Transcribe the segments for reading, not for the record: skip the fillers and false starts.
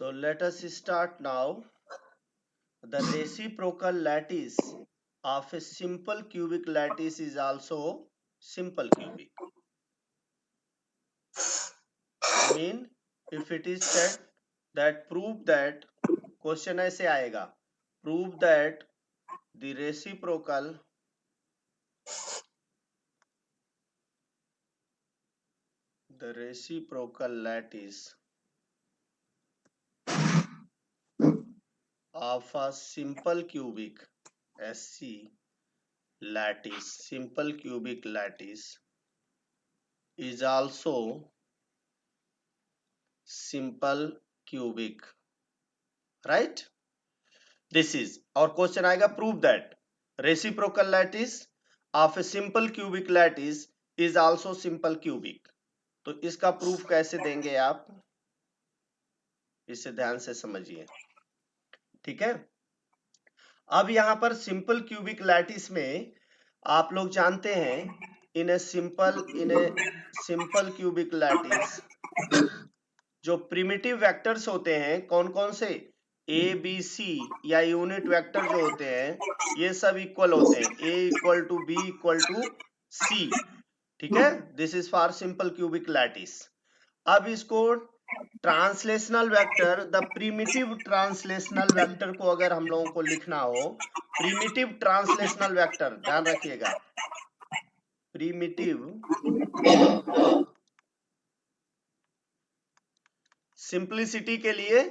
So let us start now. The reciprocal lattice of a simple cubic lattice is also simple cubic. Mean if it is said that prove that, question ऐसे आएगा, prove that the reciprocal lattice of a simple cubic SC lattice, simple cubic lattice is also simple cubic, right? This is और question आएगा prove that reciprocal lattice of a simple cubic lattice is also simple cubic. तो इसका proof कैसे देंगे आप, इसे ध्यान से समझिए, ठीक है। अब यहां पर सिंपल क्यूबिक लैटिस में आप लोग जानते हैं इन ए सिंपल क्यूबिक लैटिस जो प्रिमिटिव वेक्टर्स होते हैं कौन कौन से, ए बी सी या यूनिट वेक्टर जो होते हैं ये सब इक्वल होते हैं, a equal to b equal to c, ठीक है। This is for simple cubic lattice. अब इसको translational vector, the primitive translational vector को अगर हम लोगों को लिखना हो, प्रिमिटिव ट्रांसलेशनल वेक्टर ध्यान रखिएगा, प्रिमिटिव सिंप्लिसिटी के लिए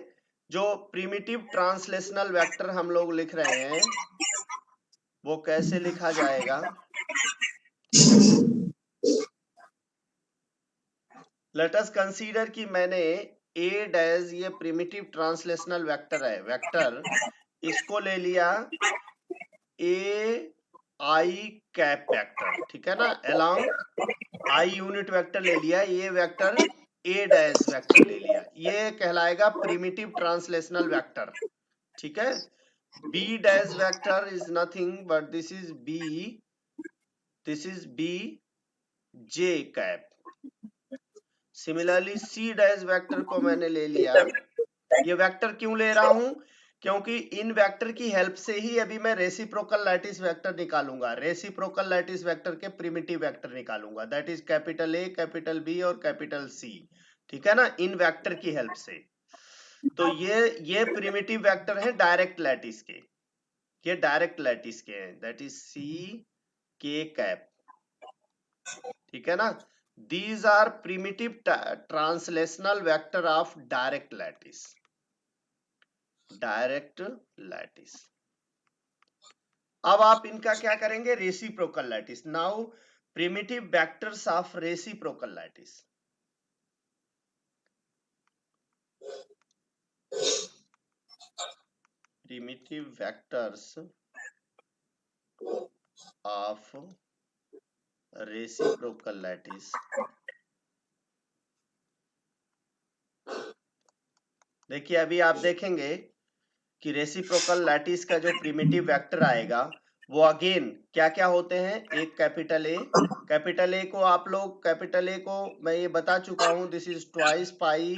जो प्रिमिटिव ट्रांसलेशनल वेक्टर हम लोग लिख रहे हैं वो कैसे लिखा जाएगा, लेट अस कंसीडर कि मैंने ए डैश ये प्रिमिटिव ट्रांसलेशनल वेक्टर है, वेक्टर इसको ले लिया ए आई कैप वेक्टर, ठीक है ना, अलोंग आई यूनिट वेक्टर ले लिया, ये वेक्टर ए डैश वेक्टर ले लिया, ये कहलाएगा प्रिमिटिव ट्रांसलेशनल वेक्टर, ठीक है। B dash vector is nothing but this is B J cap. Similarly C dash vector को मैंने ले लिया, ये वेक्टर क्यों ले रहा हूं, क्योंकि इन वेक्टर की हेल्प से ही अभी मैं रेसिप्रोकल लैटिस वेक्टर निकालूंगा, रेसिप्रोकल लैटिस वेक्टर के प्रिमिटिव वेक्टर निकालूंगा, that is capital A, capital B और कैपिटल सी, ठीक है ना, इन वेक्टर की हेल्प से। तो ये प्रिमिटिव वेक्टर है डायरेक्ट लैटिस के, ये डायरेक्ट लैटिस के हैं, दैट इज सी के कैप, ठीक है ना। These are primitive translational vector of direct lattice, direct lattice. अब आप इनका क्या करेंगे, reciprocal lattice. Now primitive vectors of reciprocal lattice, primitive vectors of reciprocal lattice. देखिए अभी आप देखेंगे कि रेसिप्रोकल लैटिस का जो प्रिमिटिव वेक्टर आएगा वो अगेन क्या क्या होते हैं, एक कैपिटल ए, कैपिटल ए को आप लोग, कैपिटल ए को मैं ये बता चुका हूं, this is twice pi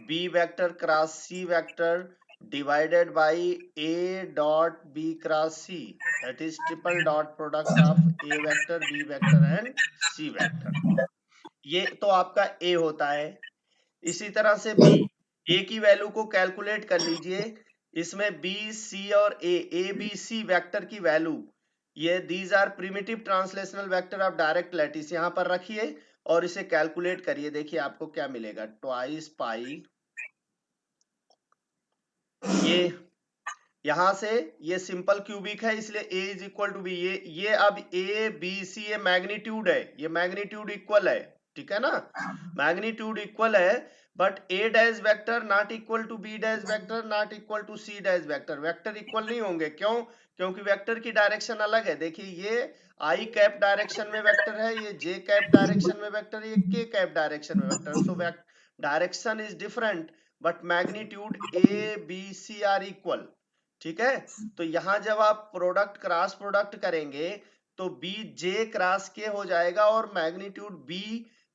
B vector cross C vector divided by A dot B cross C, that is triple dot product of A vector B vector and C vector, ये तो आपका ए होता है। इसी तरह से बी, ए की वैल्यू को कैलकुलेट कर लीजिए, इसमें बी सी और ए बी सी वेक्टर की वैल्यू, ये these are primitive translational vector of direct lattice, यहां पर रखिए और इसे कैलकुलेट करिए, देखिए आपको क्या मिलेगा, ट्वाइस पाई, ये यहां से ये सिंपल क्यूबिक है इसलिए a is equal to B, ये अब a b c ये मैग्नीट्यूड है, ये मैग्नीट्यूड इक्वल है, ठीक है ना, मैग्नीट्यूड इक्वल है, but a dash vector not equal to b dash vector not equal to c dash vector, vector equal नहीं होंगे, क्यों, क्योंकि वेक्टर की डायरेक्शन अलग है। देखिए ये i कैप डायरेक्शन में वेक्टर है, ये j कैप डायरेक्शन में वेक्टर है, ये k कैप डायरेक्शन में vector, so direction is different but magnitude a b c are equal, ठीक है। तो यहां जब आप प्रोडक्ट क्रॉस प्रोडक्ट करेंगे तो बी जे क्रॉस के हो जाएगा और मैग्नीट्यूड बी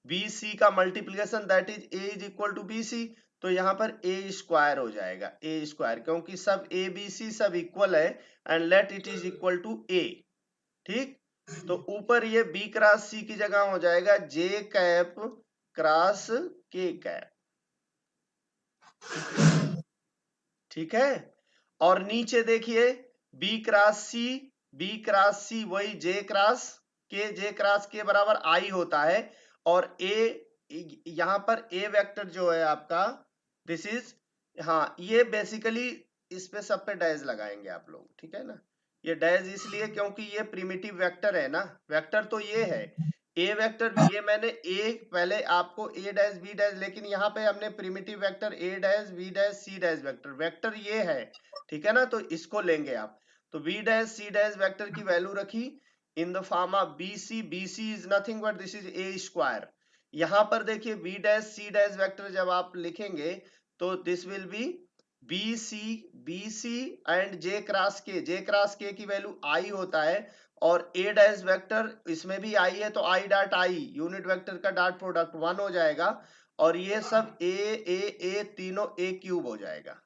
बी सी का multiplication that is A is equal to B C, तो यहाँ पर ए स्क्वायर हो जाएगा, ए स्क्वायर, क्योंकि सब ए बी सी सब इक्वल है and let it is equal to a. ठीक, तो ऊपर ये बी क्रॉस सी की जगह हो जाएगा जे कैप क्रॉस के कैप। ठीक है, और नीचे देखिए बी क्रॉस सी वही जे क्रॉस के बराबर आई होता है, और ए यहां पर ए वेक्टर जो है आपका दिस इज, हाँ ये बेसिकली इस पे सब पे डैश लगाएंगे आप लोग, ठीक है ना। ये डैश इसलिए क्योंकि ये प्रिमिटिव वेक्टर है ना, वेक्टर तो ये है ए वेक्टर, ये मैंने ए पहले आपको ए डैश बी डैश, लेकिन यहाँ पे हमने प्रिमिटिव वेक्टर ए dash B dash C dash vector, vector ये है, ठीक है ना, तो इसको लेंगे आप। तो B dash C dash vector की वैल्यू रखी in the form of B C is nothing but this is A square. यहाँ पर देखिए B dash C dash vector जब आप लिखेंगे तो this will be C and J cross K की वैल्यू आई होता है, और ए डैश वेक्टर इसमें भी आई है तो I dot I unit vector का डॉट प्रोडक्ट 1 हो जाएगा, और ये सब ए तीनों ए क्यूब हो जाएगा,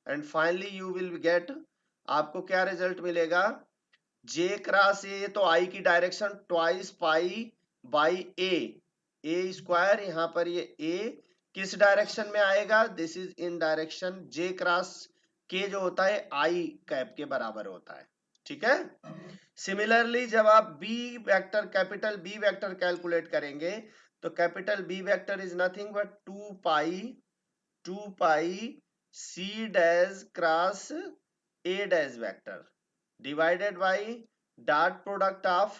and finally you will gate, आपको क्या रिजल्ट मिलेगा, जे क्रॉस ए तो आई की direction twice pi by A square, यहाँ पर ये ए किस डायरेक्शन में आएगा, this is in direction J cross के जो होता है आई कैप के बराबर होता है। ठीक है, सिमिलरली जब आप B vector capital B vector calculate करेंगे तो capital B vector is nothing but 2 pi C dash cross A dash vector divided by dot product of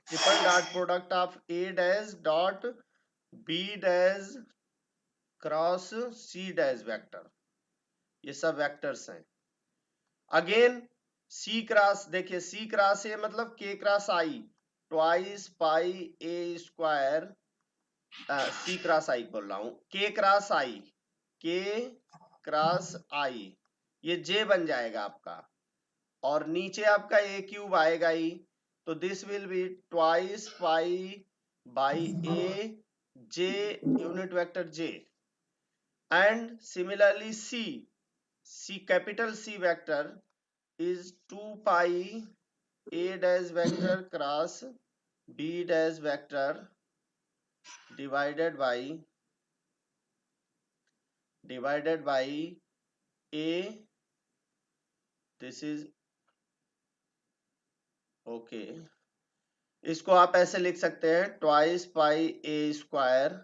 triple dot product of A dash dot B dash cross C dash vector, ये सब vectors हैं। Again सी cross, देखिए सी cross ए मतलब के cross आई twice पाई ए square, सी cross आई बोल रहा हूं, के क्रॉस आई ये जे बन जाएगा आपका, और नीचे आपका ए क्यूब आएगा ही, तो this will be twice pi by A J unit vector J, and similarly C capital C vector is 2 pi a dash vector cross b dash vector divided by a, this is okay, इसको आप ऐसे लिख सकते हैं twice पाई ए square,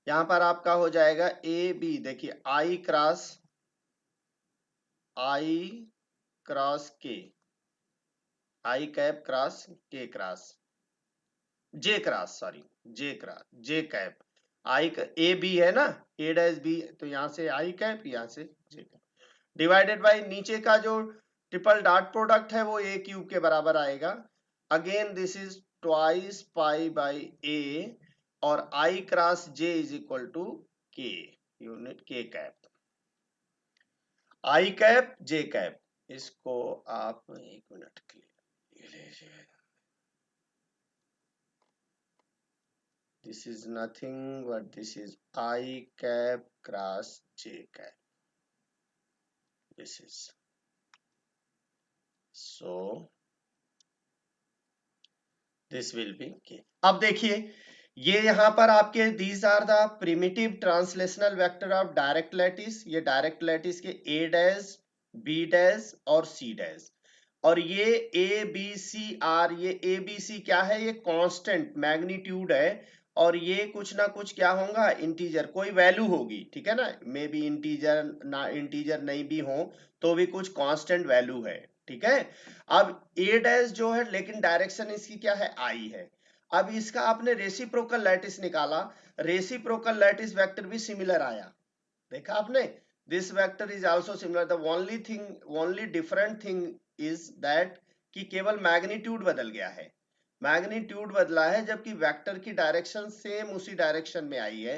यहां पर आपका हो जाएगा ए बी, देखिए I cross K, I cap cross K cross J cross, sorry J cap I A B है ना, ए डैश बी, तो यहां से आई कैप यहाँ से जे कैप डिवाइडेड बाई नीचे का जो ट्रिपल डॉट प्रोडक्ट है वो ए क्यूब के बराबर आएगा, again this is twice pi by a, और i cross j is equal to k unit k cap, i cap J cap, इसको आप एक मिनट के लिए लीजिए, this is nothing but this is I cap cross J cap, this is so this will be K। अब देखिए ये यहां पर आपके these are the primitive translational vector of direct lattice, ये डायरेक्ट लैटिस के A डैश B डैश और C dash, और ये ए बी सी आर, ये ए बी सी क्या है, ये कांस्टेंट मैग्नीट्यूड है, और ये कुछ ना कुछ क्या होगा, इंटीजर कोई वैल्यू होगी, ठीक है ना, मे बी इंटीजर ना इंटीजर नहीं भी हो तो भी कुछ कांस्टेंट वैल्यू है। ठीक है, अब ए डैश जो है लेकिन डायरेक्शन इसकी क्या है, आई है, अब इसका आपने रेसिप्रोकल लैटिस निकाला, रेसिप्रोकल लैटिस वेक्टर भी सिमिलर आया, देखा आपने, this vector is also similar, the only different thing is that कि केवल मैग्नीट्यूड बदल गया है, मैग्नीट्यूड बदला है, जबकि वेक्टर की डायरेक्शन सेम उसी डायरेक्शन में आई है,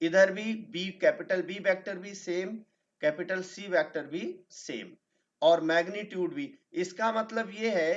इधर भी बी कैपिटल बी वेक्टर भी सेम, कैपिटल सी वेक्टर भी सेम, और मैग्नीट्यूड भी, इसका मतलब ये है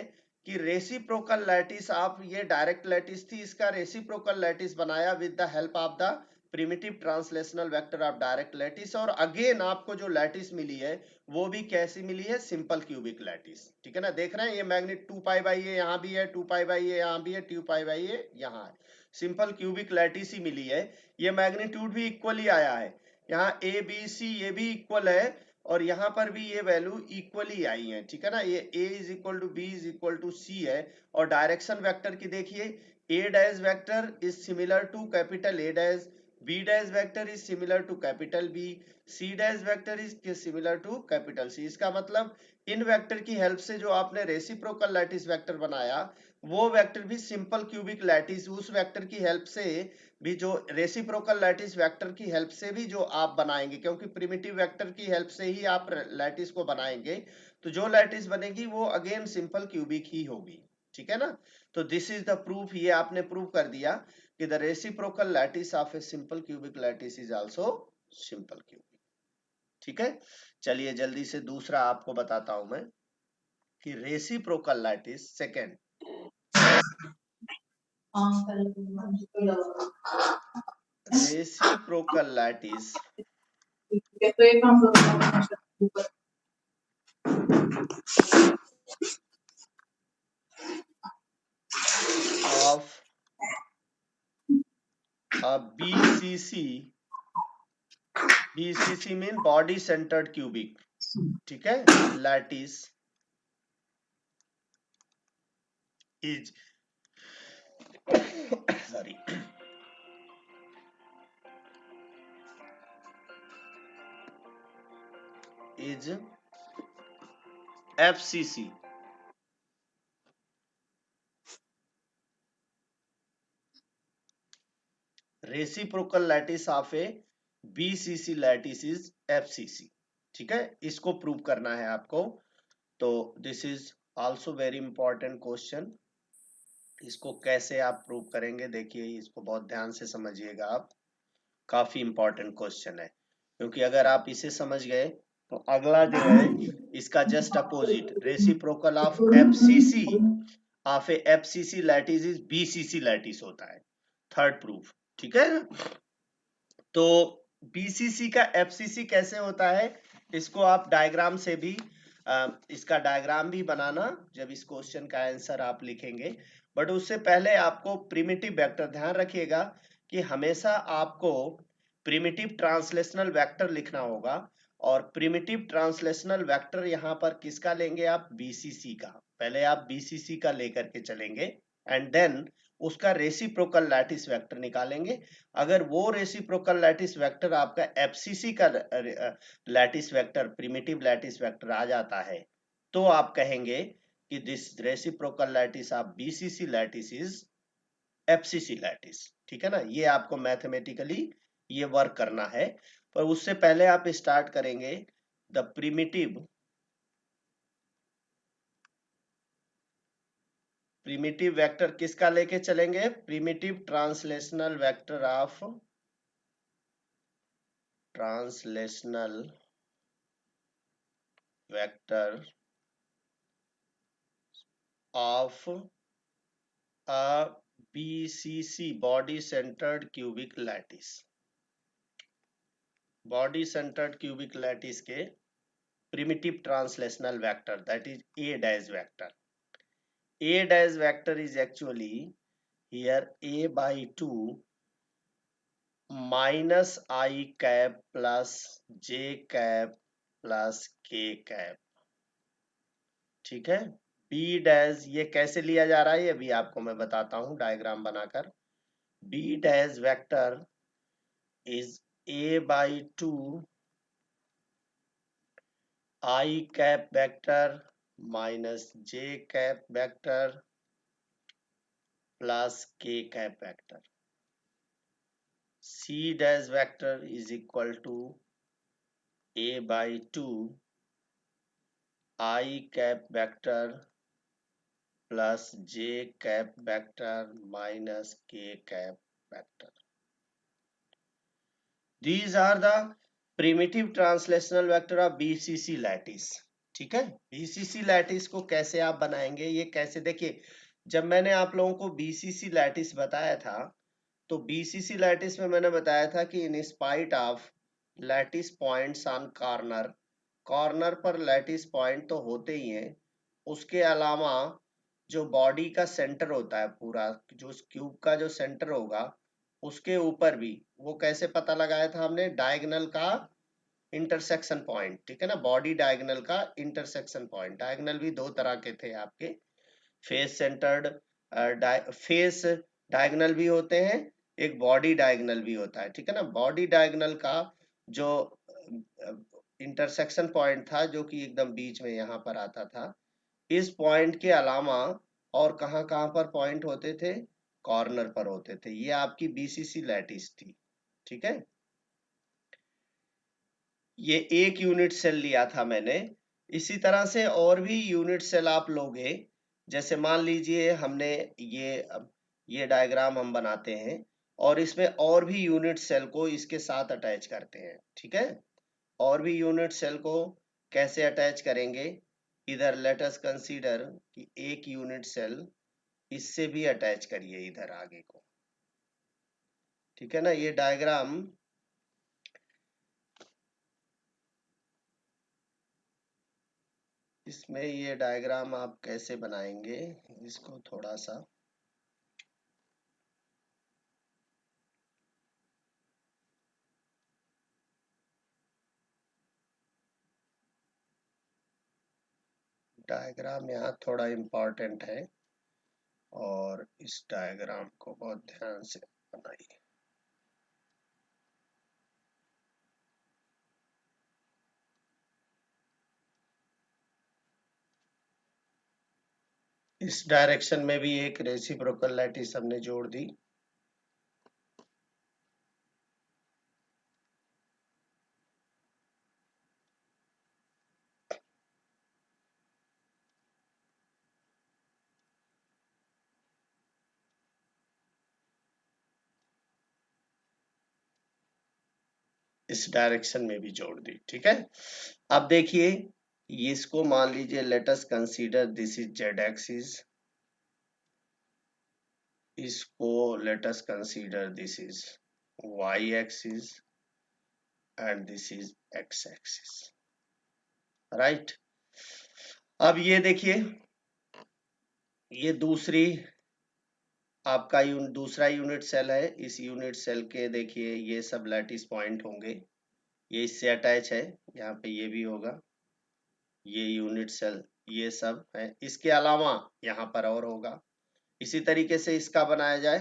कि रेसिप्रोकल लैटिस, आप ये डायरेक्ट लैटिस थी, इसका रेसिप्रोकल लैटिस बनाया with the help of the primitive translational vector of direct lattice, और अगेन आपको जो लैटिस मिली है वो भी कैसी मिली है, सिंपल क्यूबिक लैटिस। ठीक है ना, देख रहे हैं ये मैग्नेट 2 पाई बाई ए यहाँ भी है, 2 पाई बाई ए यहाँ भी है, 2 पाई बाई ए यहाँ है, सिंपल क्यूबिक लैटिस ही मिली है। ये मैग्नीट्यूड भी इक्वली आया है, यहाँ ए बी सी ये भी इक्वल है और यहाँ पर भी ये वैल्यू इक्वली आई है। ठीक है ना, ये a is equal to b is equal to c है। और डायरेक्शन वेक्टर की देखिए, a dash vector is similar to capital A dash, b dash vector is similar to capital B, c dash vector is similar to capital C। इसका मतलब इन vector की help से जो आपने रेसिप्रोकल लैटिस वेक्टर बनाया वो वेक्टर भी simple cubic lattice, उस वेक्टर की हेल्प से भी, जो रेसिप्रोकल लैटिस वेक्टर की हेल्प से भी जो आप बनाएंगे, क्योंकि प्रिमिटिव वेक्टर की हेल्प से ही आप लैटिस को बनाएंगे, तो जो लैटिस बनेगी वो अगेन सिंपल क्यूबिक ही होगी। ठीक है ना, तो दिस इज द प्रूफ, ये आपने प्रूव कर दिया कि the reciprocal lattice of a simple cubic lattice is also simple cubic. ठीक है, चलिए जल्दी से दूसरा आपको बताता हूं मैं कि reciprocal lattice second, reciprocal lattice of a BCC mean body centered cubic, ठीक है, lattice is sorry is FCC, reciprocal lattice of a BCC lattice is FCC। ठीक है, इसको प्रूव करना है आपको, तो this is also very important question. इसको कैसे आप प्रूव करेंगे, देखिए इसको बहुत ध्यान से समझिएगा आप, काफी इंपॉर्टेंट क्वेश्चन है, क्योंकि अगर आप इसे समझ गए तो अगला जो है इसका just opposite, reciprocal of FCC of A FCC lattice is BCC lattice होता है, थर्ड प्रूफ। ठीक है, तो बीसीसी का एफसीसी कैसे होता है, इसको आप डायग्राम से भी इसका डायग्राम भी बनाना जब इस क्वेश्चन का आंसर आप लिखेंगे। बट उससे पहले आपको प्रिमिटिव वेक्टर, ध्यान रखिएगा कि हमेशा आपको प्रिमिटिव ट्रांसलेशनल वेक्टर लिखना होगा, और प्रिमिटिव ट्रांसलेशनल वेक्टर यहाँ पर किसका लेंगे आप, बीसीसी का, पहले आप बीसीसी का लेकर के चलेंगे एंड देन उसका रेसिप्रोकल लैटिस वेक्टर निकालेंगे। अगर वो रेसिप्रोकल लैटिस वेक्टर आपका एफसीसी का lattice vector, primitive lattice vector आ जाता है, तो आप कहेंगे कि this reciprocal lattice of BCC lattice is FCC lattice. ठीक है ना, ये आपको मैथमेटिकली ये वर्क करना है, पर उससे पहले आप स्टार्ट करेंगे द प्रिमिटिव वेक्टर किसका लेके चलेंगे, primitive translational vector of translational vector of a BCC body centred cubic lattice, body centred cubic lattice के primitive translational vector, that is A dash vector। A dash vector is actually here A by 2 minus I cap plus J cap plus K cap। ठीक है, B dash ये कैसे लिया जा रहा है ये भी आपको मैं बताता हूं डायग्राम बनाकर। B dash vector is A by 2 I cap vector minus J cap vector plus K cap vector। C dash vector is equal to A by 2 I cap vector plus J cap vector minus K cap vector। These are the primitive translational vector of BCC lattice। ठीक है, BCC lattice को कैसे आप बनाएंगे, ये कैसे, देखिए जब मैंने आप लोगों को BCC lattice बताया था तो बीसीसी लैटिस में मैंने बताया था कि in spite of lattice points on corner, corner पर लैटिस पॉइंट तो होते ही हैं, उसके अलावा जो बॉडी का सेंटर होता है पूरा, जो उस क्यूब का जो सेंटर होगा उसके ऊपर भी, वो कैसे पता लगाया था हमने, डायगोनल का इंटरसेक्शन पॉइंट, ठीक है ना, बॉडी डायगोनल का इंटरसेक्शन पॉइंट। डायगोनल भी दो तरह के थे आपके, फेस सेंटर्ड, फेस डायगोनल भी होते हैं, एक बॉडी डायगोनल भी होता है, ठीक है ना। बॉडी डायगोनल का जो इंटरसेक्शन पॉइंट था जो कि एकदम बीच में यहाँ पर आता था, इस पॉइंट के अलावा और कहाँ कहाँ पर पॉइंट होते थे, कॉर्नर पर होते थे। ये आपकी बीसीसी लैटिस थी, ठीक है। ये एक यूनिट सेल लिया था मैंने। इसी तरह से और भी यूनिट सेल आप लोगे, जैसे मान लीजिए हमने ये डायग्राम हम बनाते हैं और इसमें और भी यूनिट सेल को इसके साथ अटैच करते हैं, ठीक है। और भी यूनिट सेल को कैसे अटैच करेंगे, इधर लेट अस कंसीडर कि एक यूनिट सेल इससे भी अटैच करिए इधर आगे को, ठीक है ना। ये डायग्राम इसमें ये डायग्राम आप कैसे बनाएंगे, इसको थोड़ा सा डायग्राम यहाँ थोड़ा इम्पोर्टेंट है और इस डायग्राम को बहुत ध्यान से बनाइए। इस डायरेक्शन में भी एक रेसिप्रोकल लैटिस हमने जोड़ दी। इस डायरेक्शन में भी जोड़ दी, ठीक है। अब देखिए इसको मान लीजिए, let us consider this is z axis, इसको let us consider this is y axis and this is x axis, right. अब ये देखिए, ये दूसरी आपका दूसरा यूनिट सेल है। इस यूनिट सेल के देखिए ये सब लैटिस पॉइंट होंगे, ये इससे अटैच है, यहाँ पे ये भी होगा, ये यूनिट सेल, ये सब है। इसके अलावा यहाँ पर और होगा। इसी तरीके से इसका बनाया जाए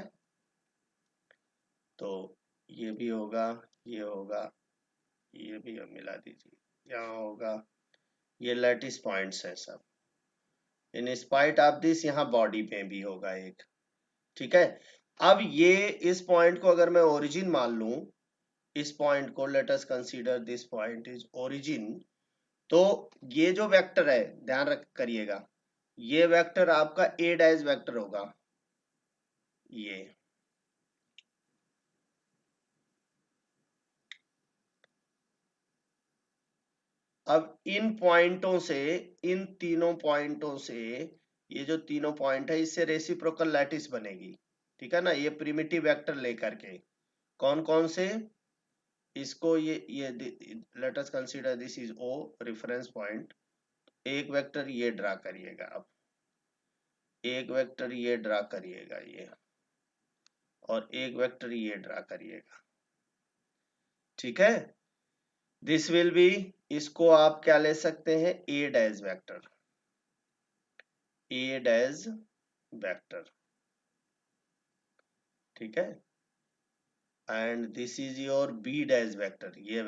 तो ये भी होगा, ये होगा, ये भी हम मिला दीजिए, यहाँ होगा। ये लैटिस पॉइंट्स है सब। इन स्पाइट ऑफ दिस यहाँ बॉडी में भी होगा एक, ठीक है। अब ये इस पॉइंट को अगर मैं ओरिजिन मान लूं, इस पॉइंट को late us consider this point is origin, तो ये जो वेक्टर है ध्यान रख करिएगा, ये वेक्टर आपका ए डैश वेक्टर होगा। ये अब इन पॉइंटों से, इन तीनों पॉइंटों से, ये जो तीनों पॉइंट है इससे रेसिप्रोकल लैटिस बनेगी, ठीक है ना। ये प्रिमिटिव वेक्टर लेकर के कौन कौन से, इसको ये let us consider this is O reference point. एक वेक्टर ये ड्रा करिएगा, अब एक वेक्टर ये ड्रा करिएगा ये, और एक वेक्टर ये ड्रा करिएगा, ठीक है। दिस विल बी, इसको आप क्या ले सकते हैं, A dash vector, A dash vector, ठीक है। And this is your B dash vector, ये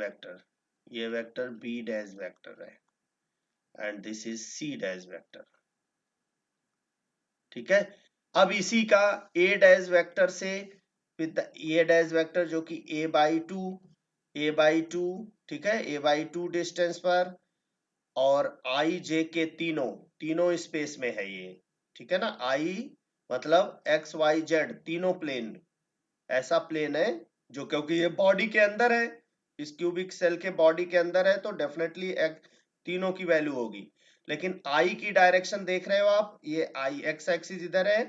वेक्टर बी डैश वेक्टर है, and this is C dash vector, ठीक है। अब इसी का ए डैश वेक्टर से विद ए डैश वेक्टर जो कि ए बाई टू, ठीक है, ए बाई टू डिस्टेंस पर, और आई जे के तीनों तीनों स्पेस में है ये, ठीक है ना। आई मतलब एक्स वाई जेड तीनों प्लेन, ऐसा प्लेन है जो, क्योंकि ये बॉडी के अंदर है, इस क्यूबिक सेल के बॉडी के अंदर है, तो डेफिनेटली तीनों की वैल्यू होगी। लेकिन आई की डायरेक्शन देख रहे हो आप, ये आई एक्स एक्सिस इधर है,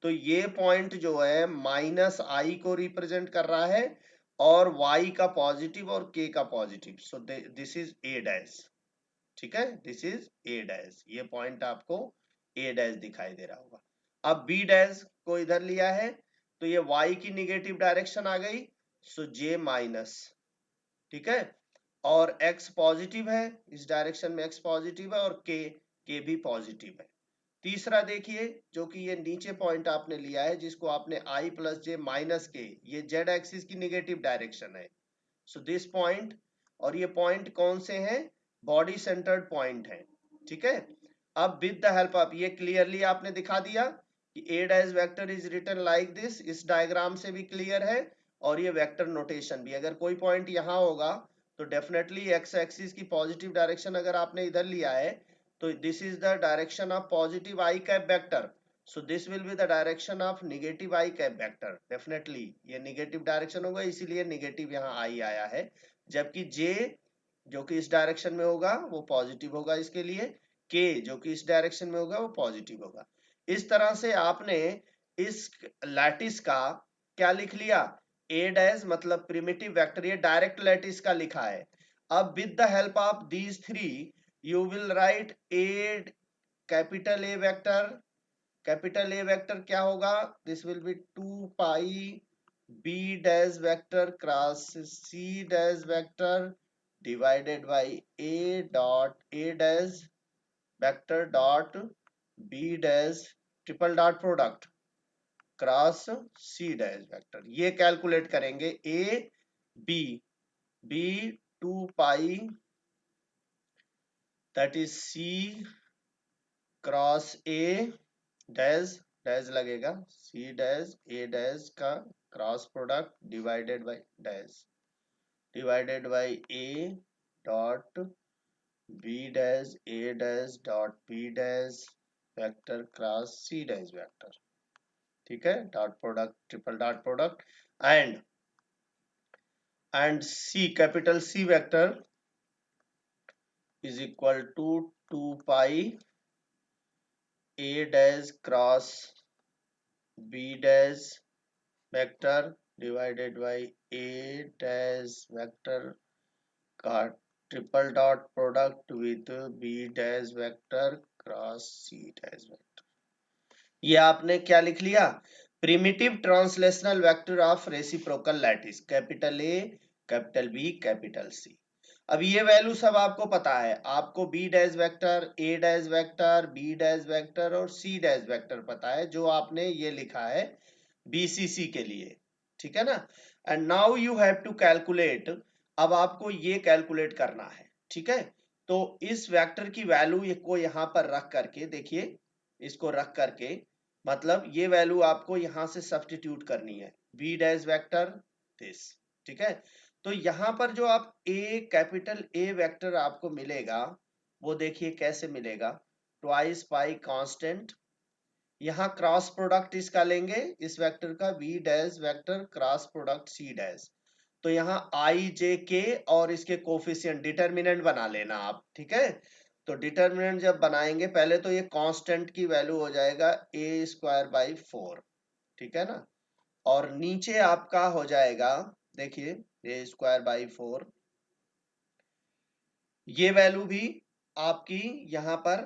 तो ये पॉइंट जो है माइनस आई को रिप्रेजेंट कर रहा है और y का पॉजिटिव और k का positive, so this is a dash, ठीक है, दिस इज a डैश, ये पॉइंट आपको a डैश दिखाई दे रहा होगा। अब b डैश को इधर लिया है तो ये y की निगेटिव डायरेक्शन आ गई, सो j माइनस, ठीक है, और x पॉजिटिव है, इस डायरेक्शन में x पॉजिटिव है और k भी पॉजिटिव है। तीसरा देखिए जो कि ये नीचे पॉइंट आपने लिया है जिसको आपने i प्लस जे माइनस के, ये z एक्सिस की निगेटिव डायरेक्शन है, सो दिस पॉइंट, और ये पॉइंट कौन से हैं, बॉडी सेंटर्ड पॉइंट है, ठीक है। अब विद द हेल्प ऑफ, ये क्लियरली आपने दिखा दिया कि a dash vector is written like this, इस डायग्राम से भी क्लियर है, और ये वेक्टर नोटेशन भी, अगर कोई पॉइंट यहाँ होगा तो डेफिनेटली एक्स एक्सिस की पॉजिटिव डायरेक्शन अगर आपने इधर लिया है तो this is the direction of positive I cap vector, so this will be the direction of negative I cap vector, definitely ये नेगेटिव डायरेक्शन होगा, इसीलिए नेगेटिव यहाँ आई आया है, जबकि जे जो कि इस डायरेक्शन में होगा वो पॉजिटिव होगा इसके लिए, के जो कि इस डायरेक्शन में होगा वो पॉजिटिव होगा। इस तरह से आपने इस लैटिस का क्या लिख लिया, ए डैश मतलब प्रिमिटिव वेक्टर, ये डायरेक्ट लैटिस का लिखा है। अब with the help of these three you will write A capital A vector, capital A vector क्या होगा, this will B 2 pi b dash vector cross c dash vector divided by a dash vector dot b dash triple dot product cross c dash vector, ये calculate करेंगे a b, b 2 pi that is c cross a dash, dash लगेगा c dash a dash का cross product divided by dash, divided by a dot b dash a dash dot b dash vector cross c dash vector, ठीक है, dot product triple dot product and c capital C vector is equal to 2 pi a dash cross b dash vector divided by a dash vector का triple dot product with b dash vector cross c dash vector, ये आपने क्या लिख लिया, primitive translational vector of reciprocal lattice, capital A capital B capital C. अब ये value सब आपको पता है, आपको बी डैश वेक्टर, ए dash vector, B dash vector और सी डैश वेक्टर पता है जो आपने ये लिखा है बीसीसी के लिए, ठीक है ना। And now you have to calculate, अब आपको ये कैलकुलेट करना है, ठीक है। तो इस वेक्टर की वैल्यू को यहाँ पर रख करके देखिए, इसको रख करके मतलब ये वैल्यू आपको यहां से सब्स्टिट्यूट करनी है, बी डैश वेक्टर दिस, ठीक है। तो यहां पर जो आप ए कैपिटल ए वेक्टर आपको मिलेगा वो देखिए कैसे मिलेगा, ट्वाइस पाई कांस्टेंट, यहाँ क्रॉस प्रोडक्ट इसका लेंगे इस वेक्टर का v dash vector cross product c dash, तो यहाँ i j k और इसके कोफिशिएंट डिटर्मिनेंट बना लेना आप, ठीक है। तो डिटर्मिनेंट जब बनाएंगे पहले तो ये कांस्टेंट की वैल्यू हो जाएगा a स्क्वायर बाई 4, ठीक है ना, और नीचे आपका हो जाएगा देखिए a स्क्वायर बाई 4, ये वैल्यू भी आपकी यहाँ पर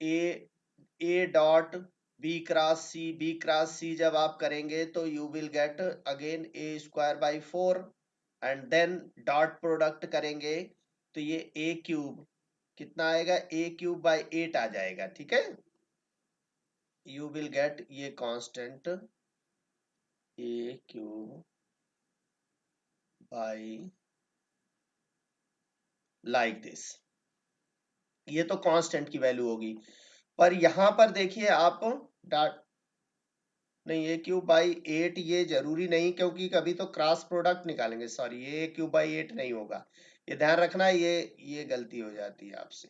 a dot B cross C जब आप करेंगे तो you will get again a square by 4 and then dot product करेंगे तो ये a क्यूब कितना आएगा, a क्यूब बाई 8 आ जाएगा, ठीक है। यू विल गेट ये constant a cube by like this, ये तो कांस्टेंट की वैल्यू होगी, पर यहां पर देखिए आप डॉट नहीं, ए क्यूब बाई 8 ये जरूरी नहीं क्योंकि कभी तो क्रॉस प्रोडक्ट निकालेंगे, सॉरी ये ए क्यूब बाई 8 नहीं होगा, ये ध्यान रखना, ये गलती हो जाती है आपसे,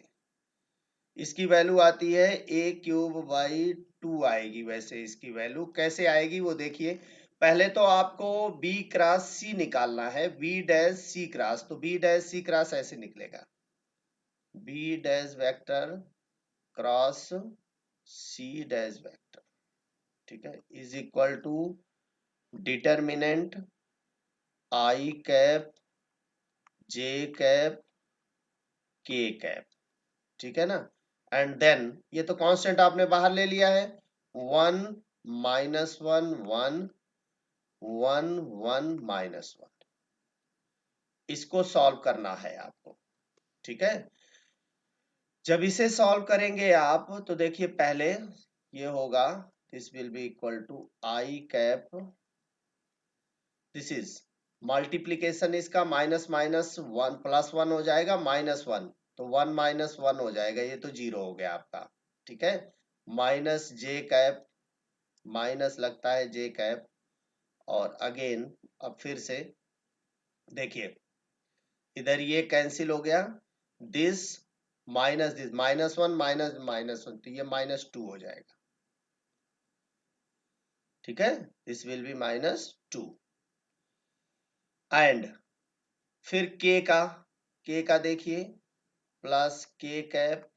इसकी वैल्यू आती है ए क्यूब बाई 2 आएगी, वैसे इसकी वैल्यू कैसे आएगी वो देखिए, पहले तो आपको बी क्रॉस सी निकालना है, बी डैश सी क्रॉस, तो बी डैश सी क्रॉस ऐसे निकलेगा, B dash vector cross C dash vector, ठीक है, is equal to determinant I cap J cap K cap, ठीक है ना। एंड देन ये तो कांस्टेंट आपने बाहर ले लिया है, 1 -1 1 1 1 -1, इसको सॉल्व करना है आपको, ठीक है। जब इसे सॉल्व करेंगे आप तो देखिए पहले ये होगा, this will be equal to I cap, this is multiplication इसका माइनस माइनस 1 +1 हो जाएगा, -1 तो 1 -1 हो जाएगा, ये तो 0 हो गया आपका, ठीक है। माइनस जे कैप, माइनस लगता है जे कैप, और अगेन अब फिर से देखिए इधर ये कैंसिल हो गया, दिस -1 -1 तो ये -2 हो जाएगा, ठीक है। दिस विल बी -2 एंड फिर के का देखिए प्लस के cap,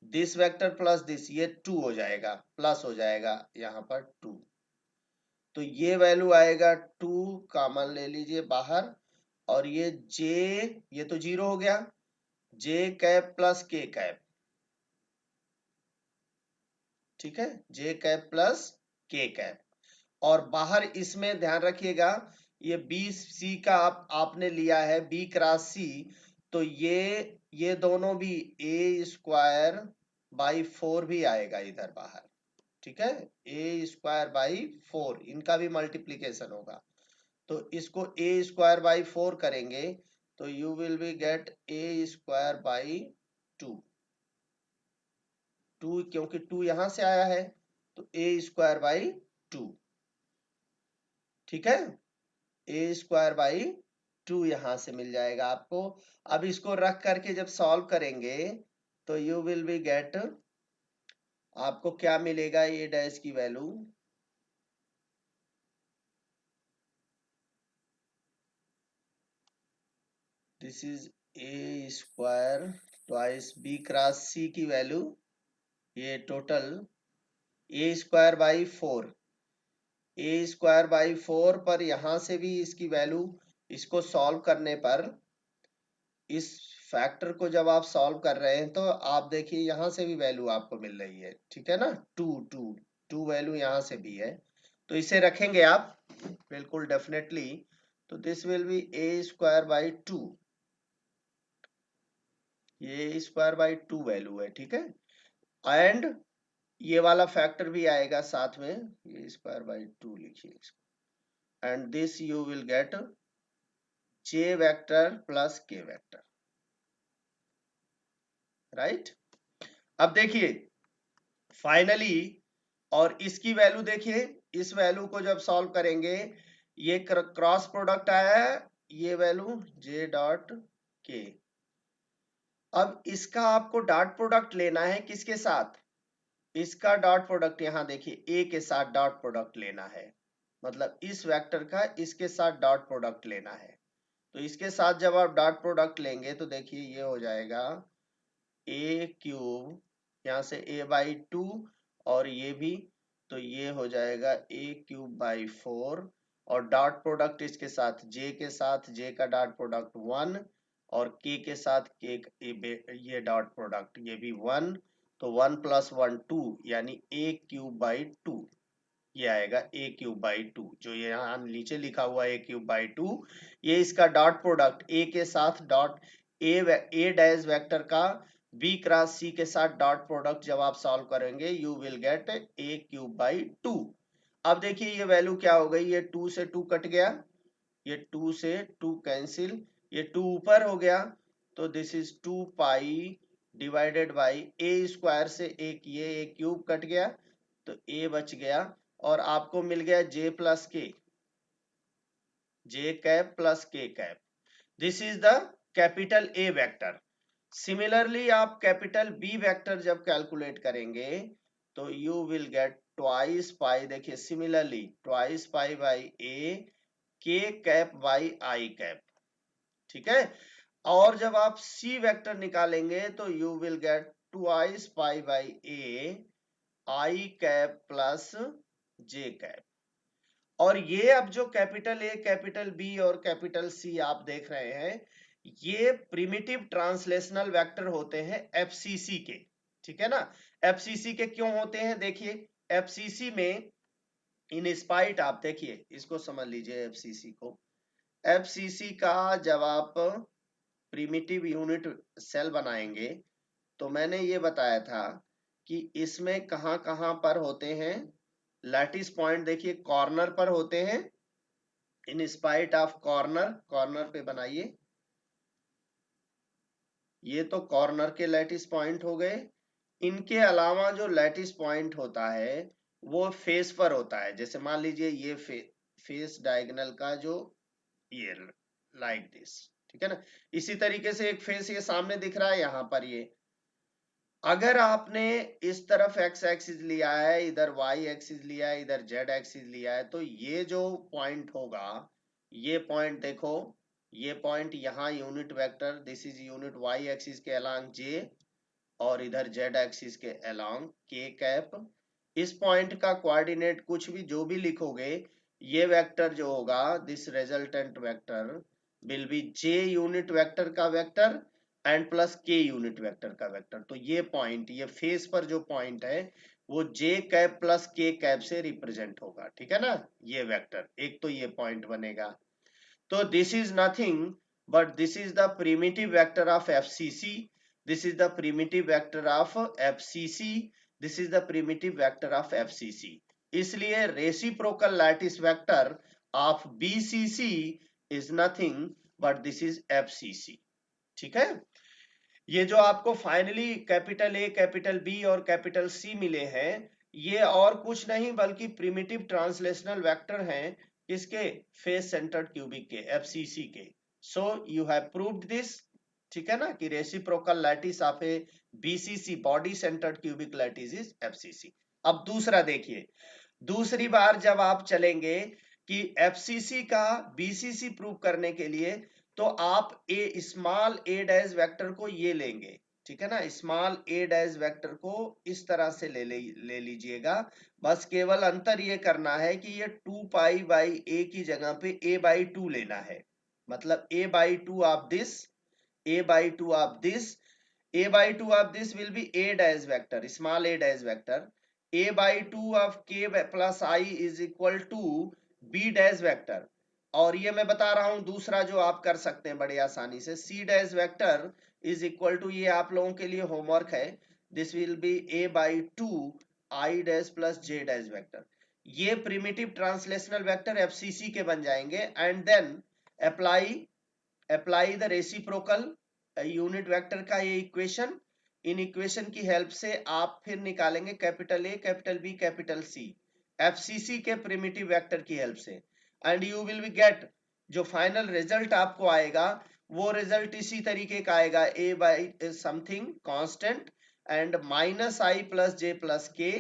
this vector plus this, ये 2 हो जाएगा, प्लस हो जाएगा यहाँ पर 2, तो ये वैल्यू आएगा 2, कॉमन ले लीजिए बाहर, और ये जे, ये तो 0 हो गया, जे कैप प्लस के कैप, ठीक है, जे कैप प्लस के कैप, और बाहर इसमें ध्यान रखिएगा ये बी सी का आपने लिया है बी क्रॉस सी, तो ये दोनों भी a² / 4 भी आएगा इधर बाहर, ठीक है, a² / 4 इनका भी मल्टीप्लीकेशन होगा, तो इसको a²/4 करेंगे तो you will be gate a²/2, 2 क्योंकि 2 यहां से आया है तो a²/2, ठीक है, a²/2 यहां से मिल जाएगा आपको। अब इसको रख करके जब सॉल्व करेंगे तो यू विल बी गेट, आपको क्या मिलेगा, ए डैश की value, this is a² twice b cross c की वैल्यू, ये टोटल a²/4, a²/4 पर यहां से भी इसकी वैल्यू, इसको सॉल्व करने पर इस फैक्टर को जब आप सॉल्व कर रहे हैं तो आप देखिए यहां से भी वैल्यू आपको मिल रही है, ठीक है ना, 2 वैल्यू यहां से भी है, तो इसे रखेंगे आप बिल्कुल डेफिनेटली, तो दिस विल बी a²/2, ये a²/2 वैल्यू है, ठीक है, एंड ये वाला फैक्टर भी आएगा साथ में, ये a²/2 लिखिए इसको, and this you will gate j vector plus k vector, right. अब देखिए फाइनली, और इसकी वैल्यू देखिए, इस वैल्यू को जब सॉल्व करेंगे ये क्रॉस प्रोडक्ट आया है, ये वैल्यू j डॉट k, अब इसका आपको डॉट प्रोडक्ट लेना है किसके साथ, इसका डॉट प्रोडक्ट यहाँ देखिए a के साथ डॉट प्रोडक्ट लेना है, मतलब इस वेक्टर का इसके साथ डॉट प्रोडक्ट लेना है, तो इसके साथ जब आप डॉट प्रोडक्ट लेंगे तो देखिए ये हो जाएगा a³ यहाँ से a/2, और ये भी, तो ये हो जाएगा a³/4, और डॉट प्रोडक्ट इसके साथ j के साथ, j का डॉट प्रोडक्ट 1, और k के साथ k, ये डॉट प्रोडक्ट ये भी 1, तो 1 + 1 2 यानी a³/2, ये आएगा a³/2, जो ये यहाँ नीचे लिखा हुआ है a³/2, ये इसका डॉट प्रोडक्ट a के साथ डॉट a डैश वेक्टर का b क्रॉस c के साथ डॉट प्रोडक्ट जब आप सॉल्व करेंगे यू विल गेट a³/2। अब देखिए ये वैल्यू क्या हो गई, ये 2 से 2 कट गया, ये 2 से 2 कैंसिल, ये 2 ऊपर हो गया, तो this is 2π divided by a² से एक ये a³ कट गया, तो a बच गया, और आपको मिल गया j plus k, j cap plus k cap, this is the capital A vector. Similarly आप कैपिटल B वेक्टर जब कैलकुलेट करेंगे तो यू विल गेट ट्वाइस पाई, देखिए similarly twice pi by a k cap by I cap, ठीक है, और जब आप C वेक्टर निकालेंगे तो you will gate twice pi by a I cap plus J cap. और ये अब जो कैपिटल ए, कैपिटल बी और कैपिटल सी आप देख रहे हैं, ये प्रिमिटिव ट्रांसलेशनल वेक्टर होते हैं एफसीसी के, ठीक है ना। एफसीसी के क्यों होते हैं, देखिए एफसीसी में इन स्पाइट, आप देखिए इसको समझ लीजिए एफसीसी को। एफसीसी का जब आप प्रिमिटिव यूनिट सेल बनाएंगे तो मैंने ये बताया था कि इसमें कहां कहां पर होते हैं लैटिस पॉइंट, देखिए कॉर्नर पर होते हैं, in spite of corner, corner पे बनाइए, ये तो कॉर्नर के लैटिस पॉइंट हो गए। इनके अलावा जो लैटिस पॉइंट होता है वो फेस पर होता है, जैसे मान लीजिए ये फेस डायगोनल का जो ये लाइक दिस, ठीक है ना। इसी तरीके से एक फेस ये सामने दिख रहा है यहाँ पर, ये अगर आपने इस तरफ एक्स एक्सिस लिया है, इधर वाई एक्सिस लिया है, इधर जेड एक्सिस लिया है, तो ये जो पॉइंट होगा, ये पॉइंट देखो, ये पॉइंट यहाँ unit vector, this is unit Y axis के अलोंग जे, और इधर जेड एक्सिस के अलोंग के कैप। इस पॉइंट का कोऑर्डिनेट कुछ भी जो भी लिखोगे, ये वेक्टर जो होगा, this resultant vector will be J unit vector का vector and plus K unit vector का वेक्टर। तो ये पॉइंट, ये फेस पर जो पॉइंट है वो जे कैप प्लस के कैप से रिप्रेजेंट होगा, ठीक है ना, ये वेक्टर। एक तो ये पॉइंट बनेगा। तो this is nothing but this is the primitive vector of FCC, this is the primitive vector of FCC, this is the primitive vector of FCC। इसलिए reciprocal lattice vector of BCC is nothing but this is FCC, ठीक है। ये जो आपको finally capital A, capital B और capital C मिले हैं, ये और कुछ नहीं बल्कि प्रिमिटिव ट्रांसलेशनल वेक्टर हैं, किसके, फेस सेंटर्ड क्यूबिक के, एफसीसी के। So you have proved this, ठीक है ना, कि reciprocal lattice of A BCC, body centred cubic lattice is FCC. अब दूसरा देखिए, दूसरी बार जब आप चलेंगे कि एफसीसी का बीसीसी प्रूव करने के लिए, तो आप ए स्मॉल ए डैश वेक्टर को ये लेंगे, ठीक है ना, स्मॉल ए डैश वेक्टर को इस तरह से ले लीजिएगा। बस केवल अंतर ये करना है कि ये 2 पाई बाई ए की जगह पे a बाई 2 लेना है, मतलब a by 2 of this, a by 2 of this, a by 2 of this will be a dash vector, small a dash vector, a by 2 of k plus I is equal to b dash vector। और ये मैं बता रहा हूं दूसरा जो आप कर सकते हैं बड़े आसानी से, c dash vector is equal to, ये आप लोगों के लिए होमवर्क है, this will be a by 2 I dash plus j dash vector। ये प्रिमिटिव ट्रांसलेशनल वेक्टर एफसीसी के बन जाएंगे। And then apply the reciprocal unit vector का ये इक्वेशन, इन इक्वेशन की हेल्प से आप फिर निकालेंगे capital A, capital B, capital C, FCC के प्रिमिटिव वेक्टर की हेल्प से। And you will be get, जो फाइनल रिजल्ट आपको आएगा वो रिजल्ट इसी तरीके का आएगा, a by something constant and minus I plus J plus k.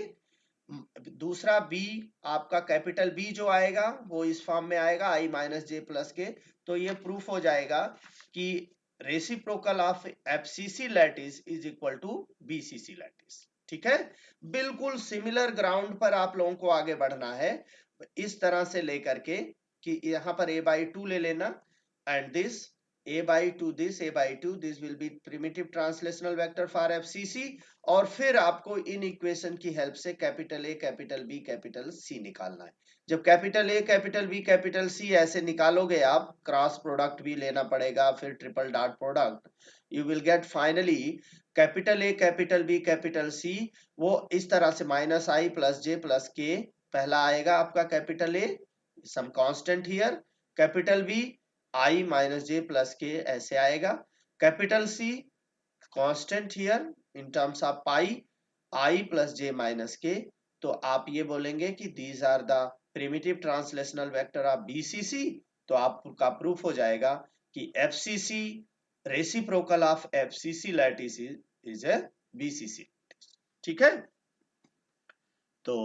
दूसरा बी आपका कैपिटल बी जो आएगा वो इस फॉर्म में आएगा, आई माइनस जे प्लस के। तो ये प्रूफ हो जाएगा कि reciprocal of FCC lattice is equal to BCC lattice, ठीक है। बिल्कुल सिमिलर ग्राउंड पर आप लोगों को आगे बढ़ना है, इस तरह से लेकर के कि यहां पर a by 2 ले लेना, and this a by 2, this a by 2, this will be primitive translational vector for FCC। और फिर आपको इन इक्वेशन की हेल्प से capital A, capital B, capital C निकालना है। जब capital A, capital B, capital C ऐसे निकालोगे आप, क्रॉस प्रोडक्ट भी लेना पड़ेगा, फिर triple dot product, you will get finally capital A, capital B, capital C, वो इस तरह से माइनस आई प्लस जे प्लस के, पहला आएगा आपका capital A, some constant here, capital B I minus J plus के ऐसे आएगा, capital C constant here in terms of pi, I plus J minus K. तो आप ये बोलेंगे कि these are the primitive translational vector of BCC. तो आपका प्रूफ हो जाएगा कि FCC reciprocal of FCC lattice is a BCC, ठीक है। तो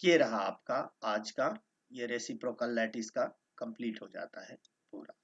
ये रहा आपका आज का, ये रेसिप्रोकल लैटिस का कंप्लीट हो जाता है पूरा।